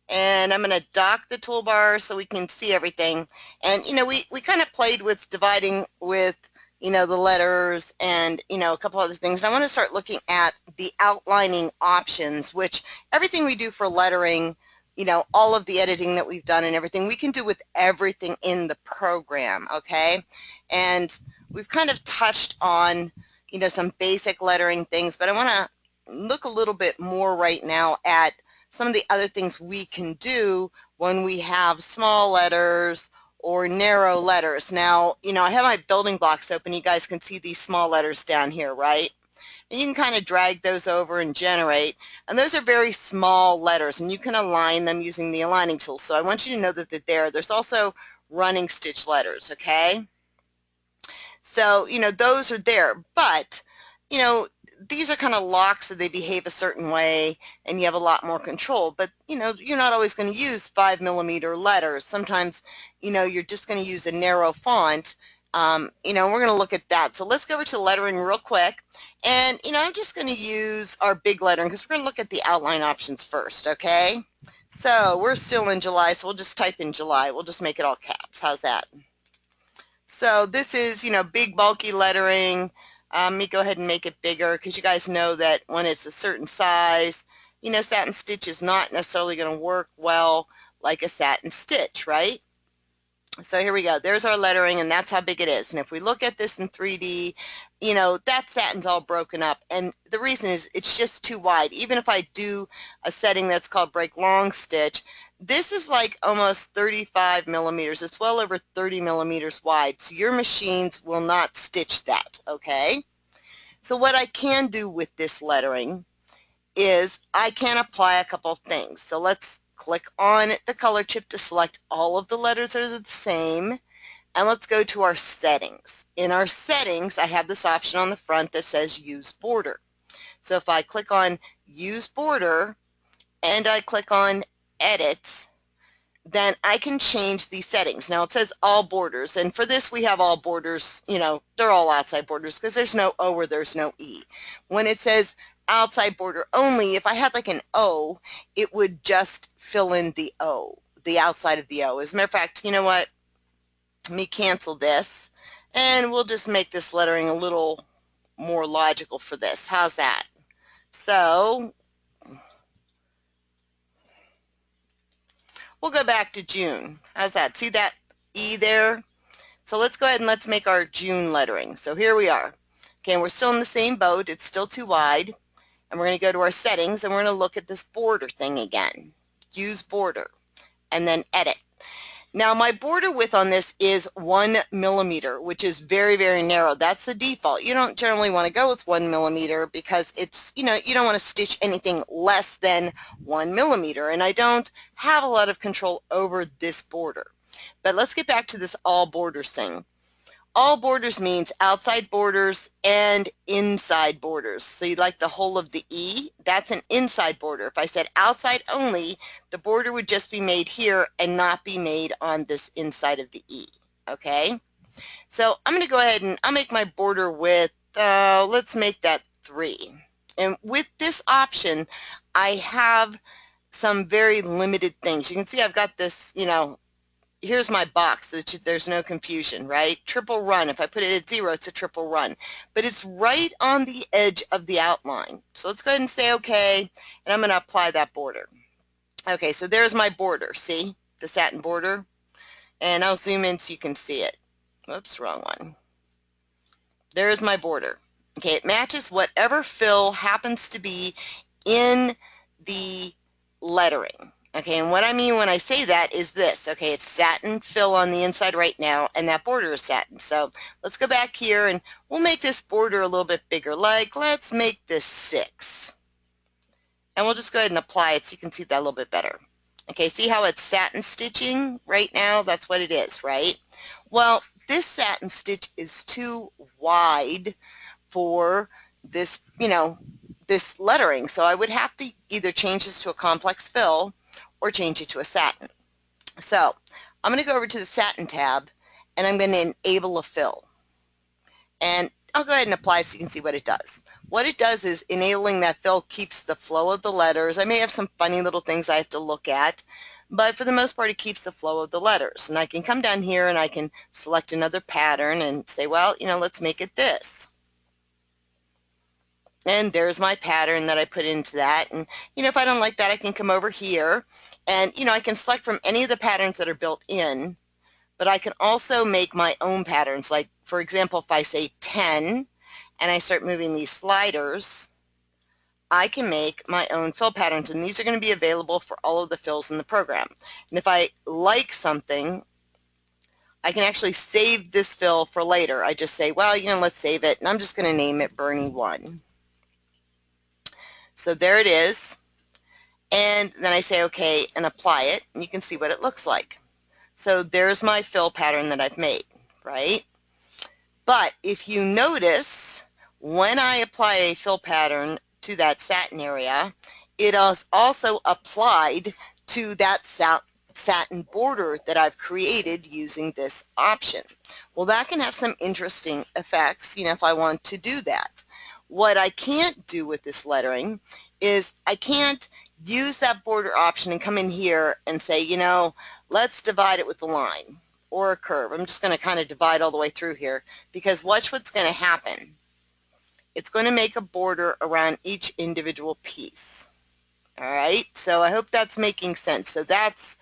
And I'm going to dock the toolbar so we can see everything. And, we kind of played with dividing with, the letters and, a couple other things. And I want to start looking at the outlining options, which everything we do for lettering, all of the editing that we've done and everything, we can do with everything in the program, okay? And we've kind of touched on, some basic lettering things, but I want to look a little bit more right now at some of the other things we can do when we have small letters or narrow letters. Now, I have my building blocks open. You guys can see these small letters down here, right? And you can kind of drag those over and generate. And those are very small letters, and you can align them using the aligning tool. So I want you to know that they're there. There's also running stitch letters, okay? So, those are there. But, these are kind of locked, so they behave a certain way, and you have a lot more control. But, you're not always going to use 5mm letters. Sometimes, you're just going to use a narrow font. We're going to look at that. So let's go over to lettering real quick. And, I'm just going to use our big lettering because we're going to look at the outline options first, okay? So we're still in July, so we'll just type in July. We'll just make it all caps. How's that? So this is, big bulky lettering. Let me go ahead and make it bigger because you guys know that when it's a certain size, satin stitch is not necessarily going to work well like a satin stitch, right? So here we go. There's our lettering, and that's how big it is. And if we look at this in 3D, that satin's all broken up. And the reason is it's just too wide. Even if I do a setting that's called break long stitch, this is like almost 35mm. It's well over 30mm wide. So your machines will not stitch that, okay? So what I can do with this lettering is I can apply a couple of things. So let's click on the color chip to select all of the letters that are the same. And let's go to our settings. In our settings, I have this option on the front that says use border. So if I click on use border and I click on edit, then I can change these settings. Now it says all borders, and for this we have all borders, they're all outside borders because there's no O or there's no E. When it says outside border only, if I had like an O, it would just fill in the O, the outside of the O. As a matter of fact, you know what? Let me cancel this, and we'll just make this lettering a little more logical for this. How's that? So we'll go back to June. How's that? See that E there? So let's go ahead and let's make our June lettering. So here we are. Okay, and we're still in the same boat. It's still too wide. And we're going to go to our settings, and we're going to look at this border thing again. Use border, and then edit. Now my border width on this is 1mm, which is very, very narrow. That's the default. You don't generally want to go with 1mm because it's, you don't want to stitch anything less than 1mm, and I don't have a lot of control over this border. But let's get back to this all borders thing. All borders means outside borders and inside borders. So you like the whole of the E, that's an inside border. If I said outside only, the border would just be made here and not be made on this inside of the E, okay? So I'm going to go ahead and I'll make my border width, let's make that 3. And with this option, I have some very limited things. You can see I've got this, here's my box so that there's no confusion, right? Triple run. If I put it at 0, it's a triple run. But it's right on the edge of the outline. So let's go ahead and say OK, and I'm going to apply that border. Okay, so there's my border. See? The satin border. And I'll zoom in so you can see it. Whoops, wrong one. There's my border. Okay, it matches whatever fill happens to be in the lettering. Okay, and what I mean when I say that is this. Okay, it's satin fill on the inside right now, and that border is satin. So let's go back here, and we'll make this border a little bit bigger. Like, let's make this 6. And we'll just go ahead and apply it so you can see that a little bit better. Okay, see how it's satin stitching right now? That's what it is, right? Well, this satin stitch is too wide for this, this lettering. So I would have to either change this to a complex fill or change it to a satin. So I'm going to go over to the satin tab, and I'm going to enable a fill. And I'll go ahead and apply so you can see what it does. What it does is enabling that fill keeps the flow of the letters. I may have some funny little things I have to look at, but for the most part it keeps the flow of the letters. And I can come down here and I can select another pattern and say, well, let's make it this. And there's my pattern that I put into that. And if I don't like that, I can come over here and I can select from any of the patterns that are built in, but I can also make my own patterns. Like, for example, if I say 10 and I start moving these sliders, I can make my own fill patterns, and these are going to be available for all of the fills in the program. And if I like something, I can actually save this fill for later. I just say, well, let's save it, and I'm just going to name it Bernie 1. So there it is, and then I say okay and apply it, and you can see what it looks like. So there's my fill pattern that I've made, right? But if you notice, when I apply a fill pattern to that satin area, it is also applied to that satin border that I've created using this option. Well, that can have some interesting effects, if I want to do that. What I can't do with this lettering is I can't use that border option and come in here and say, let's divide it with a line or a curve. I'm just going to kind of divide all the way through here, because watch what's going to happen. It's going to make a border around each individual piece. All right, so I hope that's making sense. So that's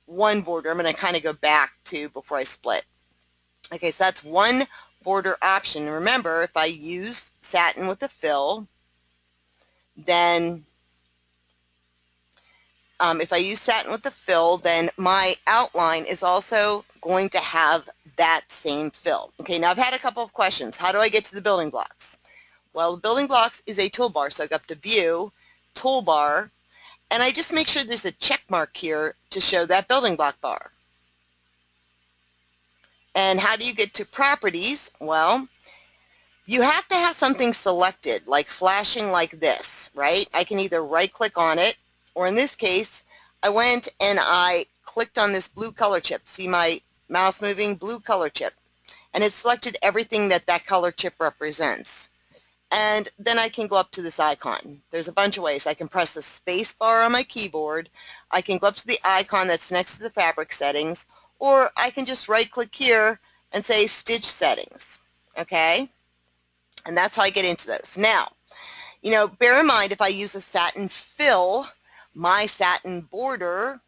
one border. I'm going to kind of go back to before I split. Okay, so that's one border option. Remember, if I use satin with a fill, then my outline is also going to have that same fill. Okay, now I've had a couple of questions. How do I get to the building blocks? Well, the building blocks is a toolbar, so I go up to View, Toolbar, and I just make sure there's a check mark here to show that building block bar. And how do you get to Properties? Well, you have to have something selected, like flashing like this, right? I can either right-click on it, or in this case, I went and I clicked on this blue color chip. See my mouse moving? Blue color chip. And it selected everything that color chip represents. And then I can go up to this icon. There's a bunch of ways. I can press the space bar on my keyboard. I can go up to the icon that's next to the fabric settings, or I can just right-click here and say Stitch Settings. Okay? And that's how I get into those. Now, bear in mind, if I use a satin fill, my satin border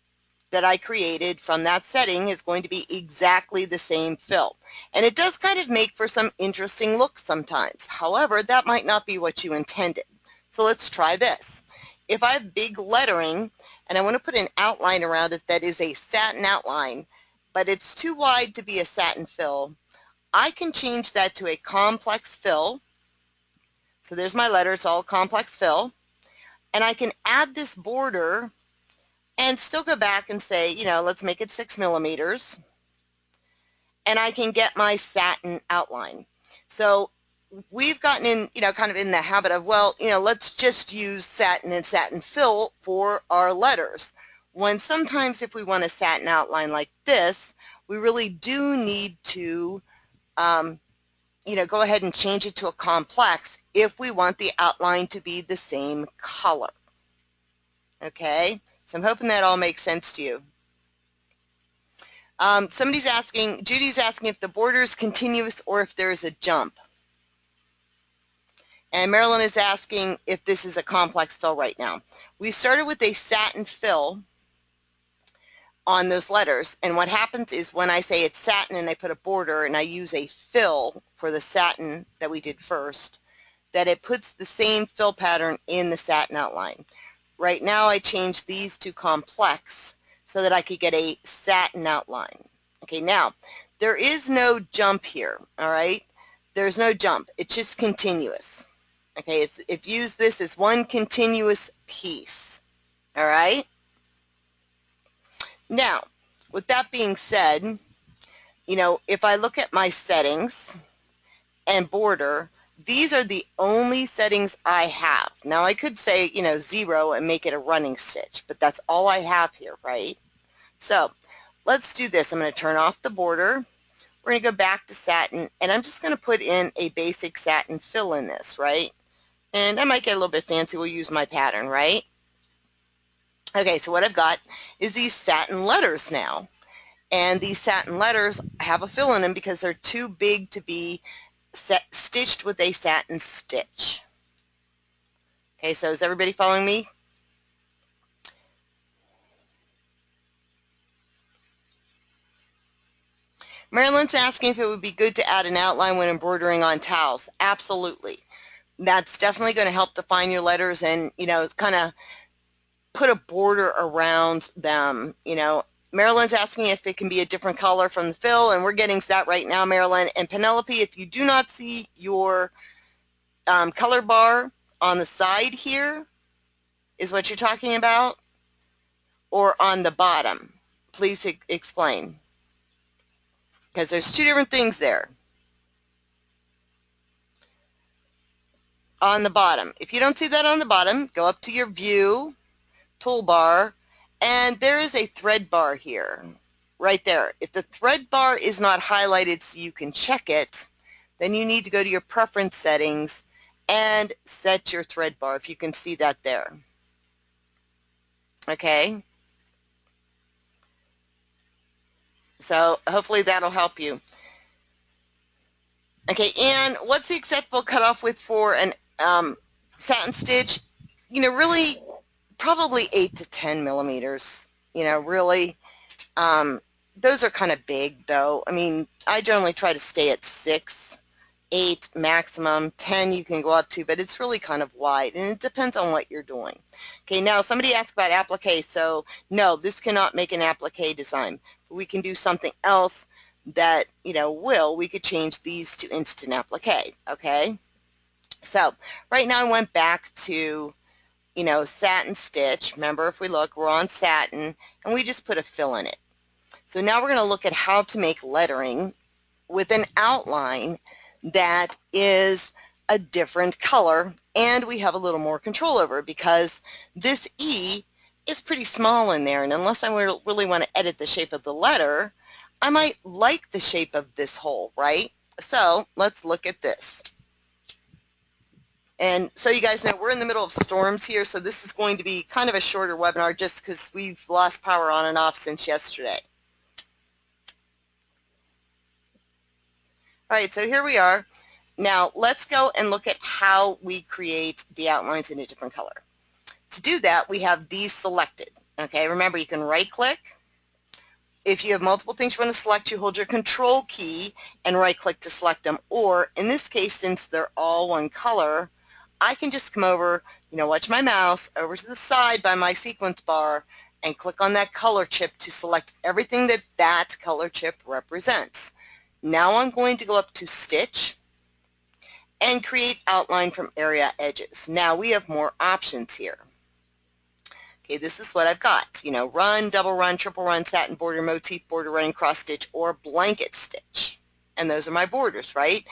that I created from that setting is going to be exactly the same fill. And it does kind of make for some interesting looks sometimes. However, that might not be what you intended. So let's try this. If I have big lettering and I want to put an outline around it that is a satin outline, but it's too wide to be a satin fill, I can change that to a complex fill. So there's my letter, it's all complex fill. And I can add this border and still go back and say, let's make it 6 millimeters. And I can get my satin outline. So we've gotten in, kind of in the habit of, well, let's just use satin and satin fill for our letters. When sometimes if we want a satin outline like this, we really do need to, go ahead and change it to a complex if we want the outline to be the same color. Okay? So I'm hoping that all makes sense to you. Somebody's asking, Judy's asking if the border is continuous or if there is a jump. And Marilyn is asking if this is a complex fill right now. We started with a satin fill on those letters, and what happens is when I say it's satin and I put a border and I use a fill for the satin that we did first, that it puts the same fill pattern in the satin outline. Right now I changed these to complex so that I could get a satin outline. Okay, now there is no jump here, all right? There's no jump. It's just continuous. Okay, if you use this as one continuous piece, all right? Now, with that being said, if I look at my settings and border, these are the only settings I have. Now I could say, 0 and make it a running stitch, but that's all I have here, right? So let's do this. I'm going to turn off the border. we're going to go back to satin, and I'm just going to put in a basic satin fill in this, right? And I might get a little bit fancy. We'll use my pattern, right? Okay, so what I've got is these satin letters now. And these satin letters have a fill in them because they're too big to be stitched with a satin stitch. Okay, so is everybody following me? Marilyn's asking if it would be good to add an outline when embroidering on towels. Absolutely. That's definitely going to help define your letters and, you know, kind of put a border around them. You know, Marilyn's asking if it can be a different color from the fill, and we're getting to that right now, Marilyn. And Penelope, if you do not see your color bar on the side here, is what you're talking about, or on the bottom? Please explain, because there's two different things there. On the bottom. If you don't see that on the bottom, go up to your view toolbar, and there is a thread bar here, right there. If the thread bar is not highlighted so you can check it, then you need to go to your preference settings and set your thread bar, if you can see that there. Okay? So hopefully that'll help you. Okay, and what's the acceptable cutoff width for an satin stitch? You know, really, probably 8 to 10 millimeters. You know, really, those are kind of big, though. I mean, I generally try to stay at 6, 8 maximum. 10 you can go up to, but it's really kind of wide, and it depends on what you're doing. Okay, now somebody asked about applique. So no, this cannot make an applique design. But we can do something else that, you know, we could change these to instant applique. Okay, so right now I went back to, you know, satin stitch. Remember, if we look, we're on satin, and we just put a fill in it. So now we're going to look at how to make lettering with an outline that is a different color, and we have a little more control over it, because this E is pretty small in there, and unless I really want to edit the shape of the letter, I might like the shape of this hole, right? So let's look at this. And so you guys know we're in the middle of storms here, so this is going to be kind of a shorter webinar just because we've lost power on and off since yesterday. All right, so here we are. Now let's go and look at how we create the outlines in a different color. To do that, we have these selected. Okay, remember, you can right-click. If you have multiple things you want to select, you hold your control key and right-click to select them. Or in this case, since they're all one color, I can just come over, you know, watch my mouse, over to the side by my sequence bar and click on that color chip to select everything that that color chip represents. Now I'm going to go up to Stitch and create outline from area edges. Now we have more options here. Okay, this is what I've got. You know, run, double run, triple run, satin border, motif border, running cross stitch, or blanket stitch. And those are my borders, right?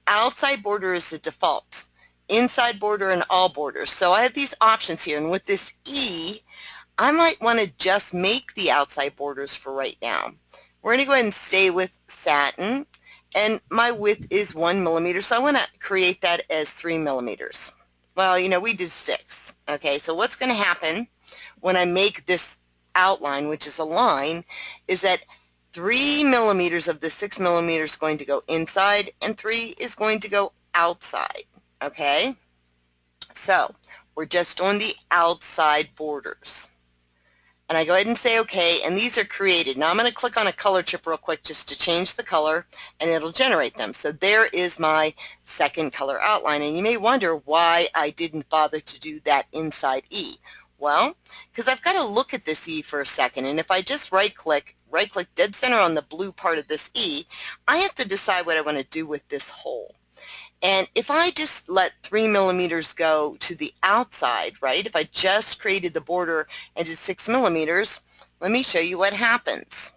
Outside border is the default. Inside border and all borders. So I have these options here, and with this E, I might want to just make the outside borders for right now. We're going to go ahead and stay with satin, and my width is 1 millimeter, so I want to create that as 3 millimeters. Well, you know, we did 6. Okay, so what's going to happen when I make this outline, which is a line, is that 3 millimeters of the 6 millimeters is going to go inside, and 3 is going to go outside. Okay, so we're just on the outside borders. And I go ahead and say OK, and these are created. Now I'm going to click on a color chip real quick just to change the color, and it'll generate them. So there is my second color outline, and you may wonder why I didn't bother to do that inside E. Well, because I've got to look at this E for a second, and if I just right-click dead center on the blue part of this E, I have to decide what I want to do with this hole. And if I just let 3 millimeters go to the outside, right, if I just created the border and did 6 millimeters, let me show you what happens.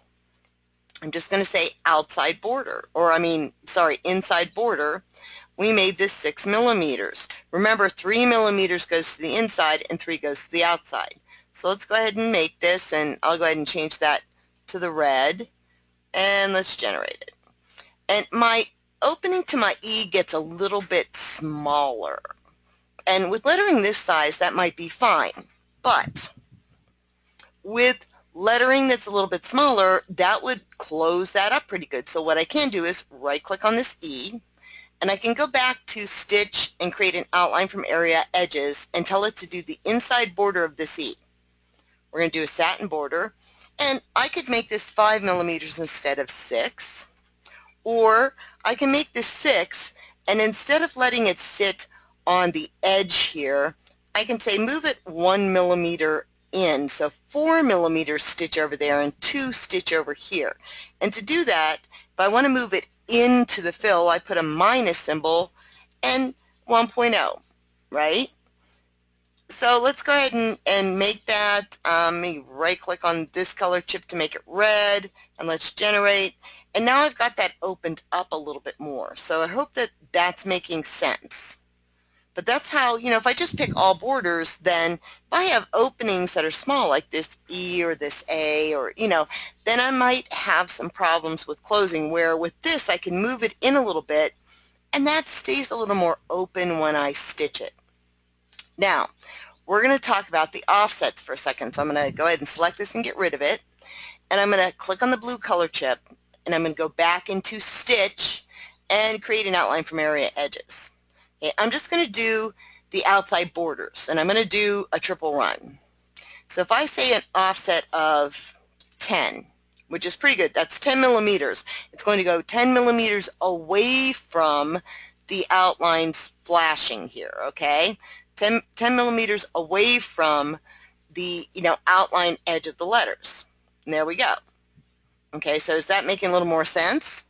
I'm just going to say outside border, or inside border. We made this 6 millimeters. Remember, 3 millimeters goes to the inside and 3 goes to the outside. So let's go ahead and make this, and I'll go ahead and change that to the red, and let's generate it. And my opening to my E gets a little bit smaller. And with lettering this size, that might be fine. But with lettering that's a little bit smaller, that would close that up pretty good. So what I can do is right-click on this E, and I can go back to Stitch and create an outline from area edges and tell it to do the inside border of this E. We're going to do a satin border, and I could make this 5 millimeters instead of 6, or I can make this 6, and instead of letting it sit on the edge here, I can say move it 1 millimeter in, so 4 millimeters stitch over there and 2 stitch over here. And to do that, if I want to move it into the fill, I put a minus symbol and 1.0, right? So let's go ahead and make that. Let me right-click on this color chip to make it red, and let's generate. And now I've got that opened up a little bit more. So I hope that that's making sense. But that's how, if I just pick all borders, then if I have openings that are small, like this E or this A, or, then I might have some problems with closing, where with this I can move it in a little bit, and that stays a little more open when I stitch it. Now, we're going to talk about the offsets for a second. So I'm going to go ahead and select this and get rid of it. And I'm going to click on the blue color chip, and I'm going to go back into Stitch and create an outline from area edges. Okay, I'm just going to do the outside borders, and I'm going to do a triple run. So if I say an offset of 10, which is pretty good, that's 10 millimeters. It's going to go 10 millimeters away from the outlines flashing here, okay? 10 millimeters away from the outline edge of the letters. And there we go. Okay, so is that making a little more sense?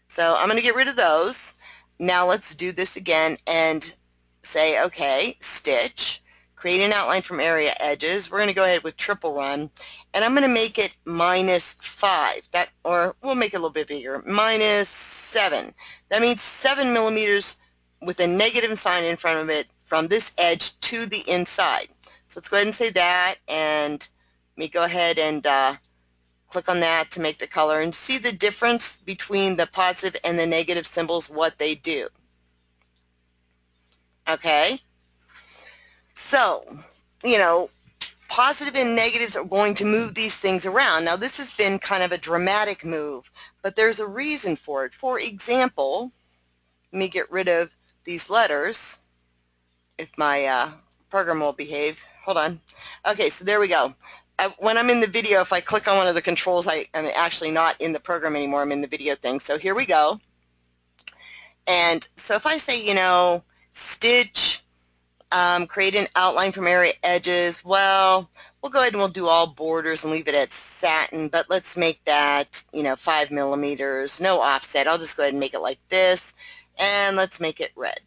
So I'm going to get rid of those. Now let's do this again and say, okay, Stitch, create an outline from area edges. We're going to go ahead with triple run, and I'm going to make it -5. Or we'll make it a little bit bigger, -7. That means 7 millimeters with a negative sign in front of it from this edge to the inside. So let's go ahead and say that, and let me go ahead and click on that to make the color and see the difference between the positive and the negative symbols, what they do. Okay? So, positive and negatives are going to move these things around. Now, this has been kind of a dramatic move, but there's a reason for it. For example, let me get rid of these letters, if my program will behave. Hold on. Okay, so there we go. When I'm in the video, if I click on one of the controls, I'm actually not in the program anymore. I'm in the video thing. So here we go. And so if I say, Stitch, create an outline from area edges, well, we'll go ahead and we'll do all borders and leave it at satin, but let's make that, 5 millimeters, no offset. I'll just go ahead and make it like this, and let's make it red.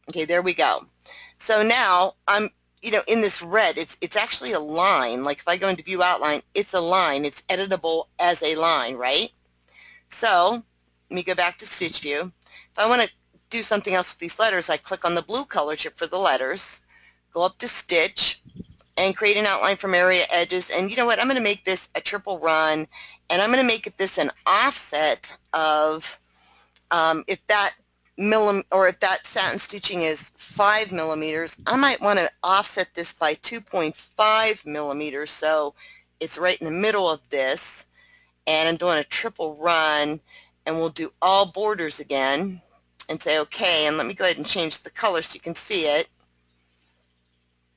Okay, there we go. So now I'm, in this red, it's actually a line. Like if I go into view outline, it's a line. It's editable as a line, right? So let me go back to Stitch View. If I want to do something else with these letters, I click on the blue color chip for the letters, go up to Stitch, and create an outline from area edges. And you know what? I'm going to make this a triple run, and I'm going to make this an offset of, if that satin stitching is 5 millimeters, I might want to offset this by 2.5 millimeters, so it's right in the middle of this. And I'm doing a triple run, and we'll do all borders again and say okay, and let me go ahead and change the color so you can see it.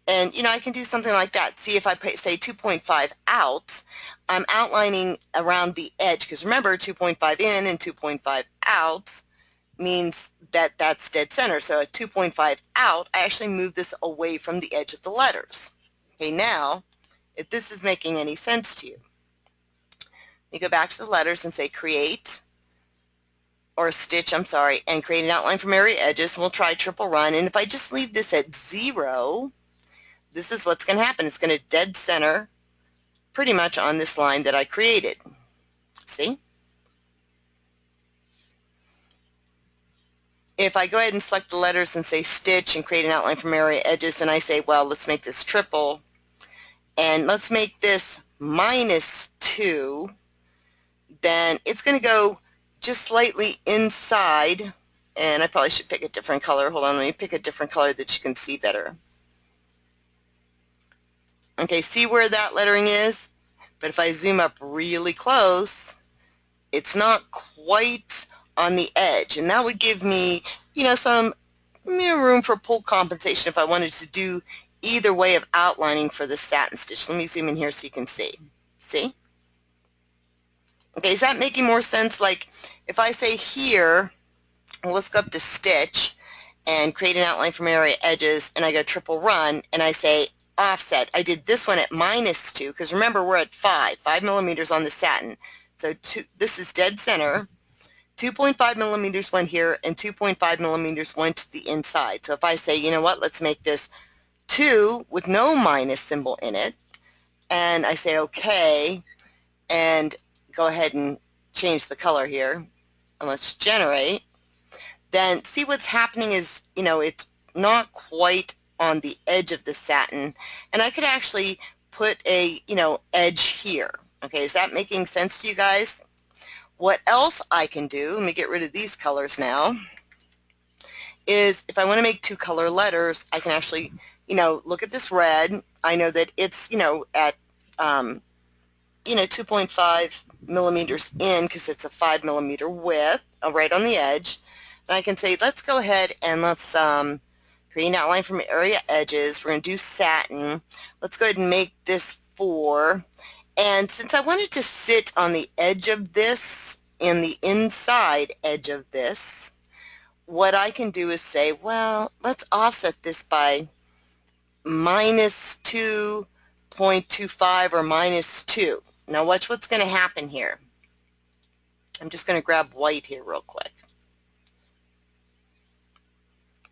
And I can do something like that. See, if I say 2.5 out, I'm outlining around the edge, because remember, 2.5 in and 2.5 out means that that's dead center. So at 2.5 out, I actually move this away from the edge of the letters. Okay, now, if this is making any sense to you, you go back to the letters and say create, or Stitch, I'm sorry, and create an outline from area edges, and we'll try triple run. And if I just leave this at 0, this is what's going to happen. It's going to dead center pretty much on this line that I created. See? If I go ahead and select the letters and say Stitch and create an outline from area edges, and I say, well, let's make this triple, and let's make this -2, then it's going to go just slightly inside, and I probably should pick a different color. Hold on, let me pick a different color that you can see better. Okay, see where that lettering is? But if I zoom up really close, it's not quite on the edge, and that would give me, some room for pull compensation if I wanted to do either way of outlining for this satin stitch. Let me zoom in here so you can see. See? Okay, is that making more sense? Like if I say here, well, let's go up to stitch and create an outline from area edges, and I go triple run, and I say offset. I did this one at -2 because remember we're at 5 millimeters on the satin. So this is dead center. 2.5 millimeters went here and 2.5 millimeters went to the inside. So if I say, you know what, let's make this 2 with no minus symbol in it, and I say okay, and go ahead and change the color here, and let's generate, then see what's happening is, it's not quite on the edge of the satin, and I could actually put a, edge here. Okay, is that making sense to you guys? What else I can do, let me get rid of these colors now, is if I want to make 2 color letters, I can actually, look at this red. I know that it's, at, 2.5 millimeters in because it's a 5 millimeter width, right on the edge. And I can say, let's go ahead and let's create an outline from area edges. We're going to do satin. Let's go ahead and make this 4. And since I wanted to sit on the edge of this, in the inside edge of this, what I can do is say, well, let's offset this by -2.25 or -2. Now watch what's going to happen here. I'm just going to grab white here real quick.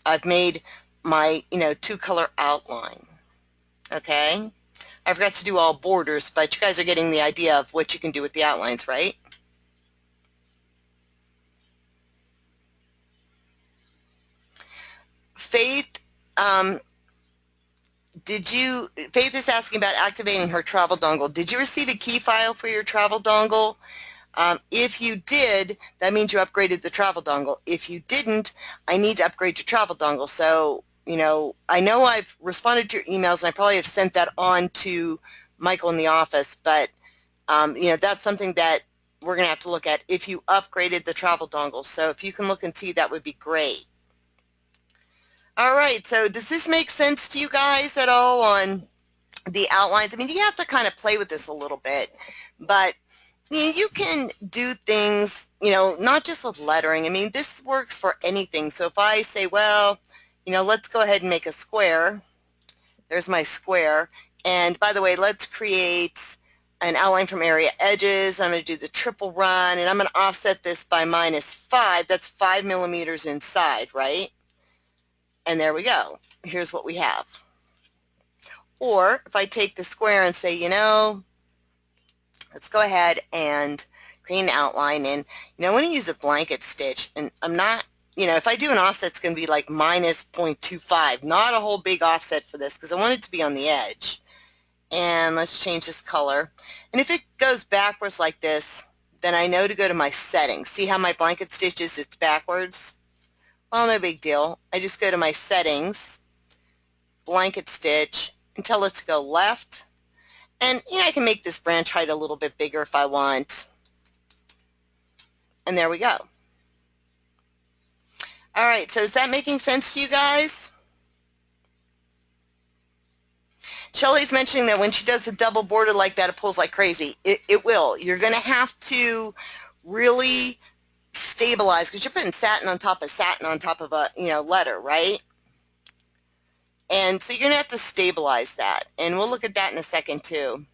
I've made my, 2 color outline. Okay? I forgot to do all borders, but you guys are getting the idea of what you can do with the outlines, right? Faith, Faith is asking about activating her travel dongle. Did you receive a key file for your travel dongle? If you did, that means you upgraded the travel dongle. If you didn't, I need to upgrade your travel dongle. So, I know I've responded to your emails, and I probably have sent that on to Michael in the office, but, that's something that we're going to have to look at if you upgraded the travel dongle. So if you can look and see, that would be great. All right, so does this make sense to you guys at all on the outlines? I mean, you have to kind of play with this a little bit, but you can do things, not just with lettering. I mean, this works for anything. So if I say, well, let's go ahead and make a square. There's my square. And by the way, let's create an outline from area edges. I'm going to do the triple run, and I'm going to offset this by -5. That's 5 millimeters inside, right? And there we go. Here's what we have. Or if I take the square and say, let's go ahead and create an outline, and I want to use a blanket stitch, and I'm not, if I do an offset, it's going to be like -0.25, not a whole big offset for this because I want it to be on the edge. And let's change this color. And if it goes backwards like this, then I know to go to my settings. See how my blanket stitch is, it's backwards? Well, no big deal. I just go to my settings, blanket stitch, and tell it to go left. And I can make this branch height a little bit bigger if I want. And there we go. All right, so is that making sense to you guys? Shelly's mentioning that when she does a double border like that, it pulls like crazy. It will. You're going to have to really stabilize because you're putting satin on top of a letter, right? And so you're going to have to stabilize that, and we'll look at that in a second too.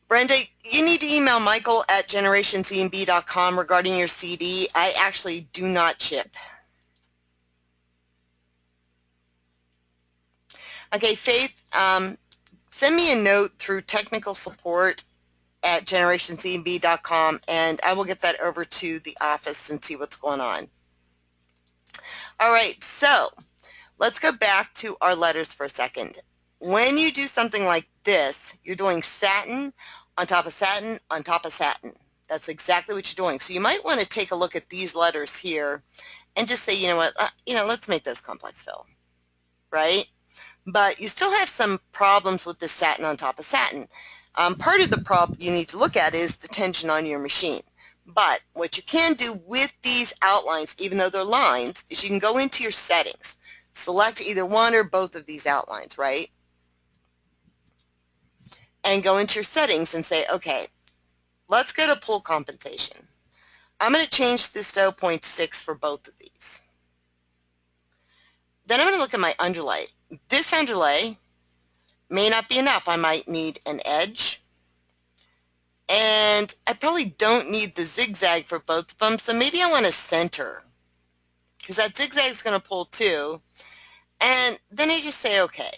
Brenda, you need to email Michael at generationcmb.com regarding your CD. I actually do not ship. Okay, Faith, send me a note through technical support at generationcmb.com, and I will get that over to the office and see what's going on. All right, so let's go back to our letters for a second. when you do something like this, you're doing satin on top of satin on top of satin. That's exactly what you're doing. So you might want to take a look at these letters here and just say, you know what, let's make those complex fill, right? But you still have some problems with this satin on top of satin. Part of the problem you need to look at is the tension on your machine. But what you can do with these outlines, even though they're lines, is you can go into your settings. Select either one or both of these outlines, right? And go into your settings and say, okay, let's go to pull compensation. I'm going to change this to 0.6 for both of these. Then I'm going to look at my underlay. This underlay may not be enough. I might need an edge. And I probably don't need the zigzag for both of them, so maybe I want a center, because that zigzag is going to pull too. And then I just say, okay.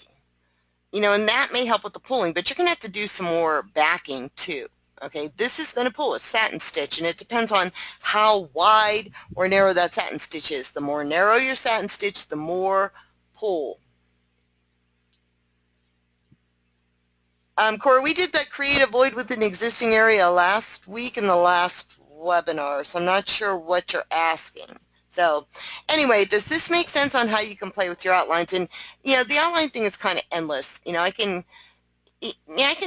And that may help with the pulling, but you're going to have to do some more backing too. Okay, this is going to pull a satin stitch, and it depends on how wide or narrow that satin stitch is. The more narrow your satin stitch, the more pull. Cora, we did that create a void with an existing area last week in the last webinar, so I'm not sure what you're asking. So anyway, does this make sense on how you can play with your outlines? And the outline thing is kind of endless. I can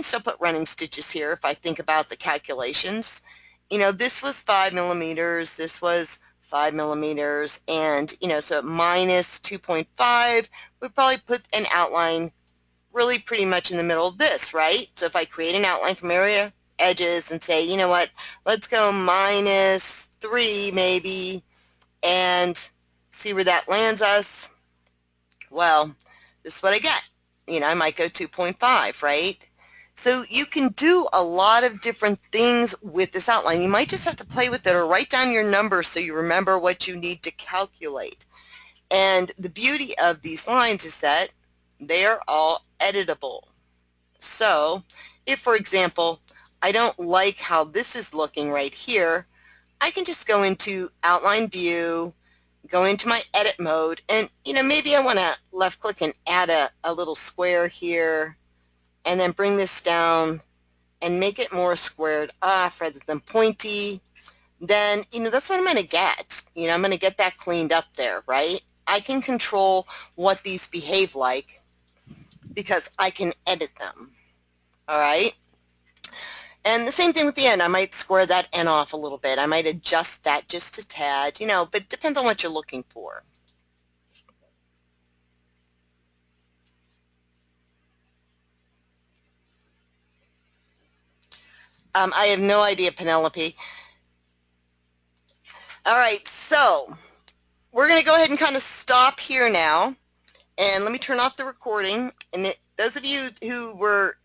still put running stitches here if I think about the calculations. This was 5 millimeters, this was 5 millimeters, and so at minus 2.5, we'd probably put an outline really pretty much in the middle of this, right? So if I create an outline from area edges and say, you know what, let's go minus 3 maybe, and see where that lands us. Well, this is what I get. I might go 2.5, right? So you can do a lot of different things with this outline. You might just have to play with it or write down your numbers so you remember what you need to calculate. And the beauty of these lines is that they are all editable. So if, for example, I don't like how this is looking right here, I can just go into Outline View, go into my edit mode, and maybe I want to left click and add a little square here, and then bring this down and make it more squared off rather than pointy. Then that's what I'm going to get. I'm going to get that cleaned up there, right? I can control what these behave like because I can edit them. All right? And the same thing with the end. I might square that end off a little bit. I might adjust that just a tad, but it depends on what you're looking for. I have no idea, Penelope. All right, so we're going to go ahead and kind of stop here now. And let me turn off the recording. And those of you who were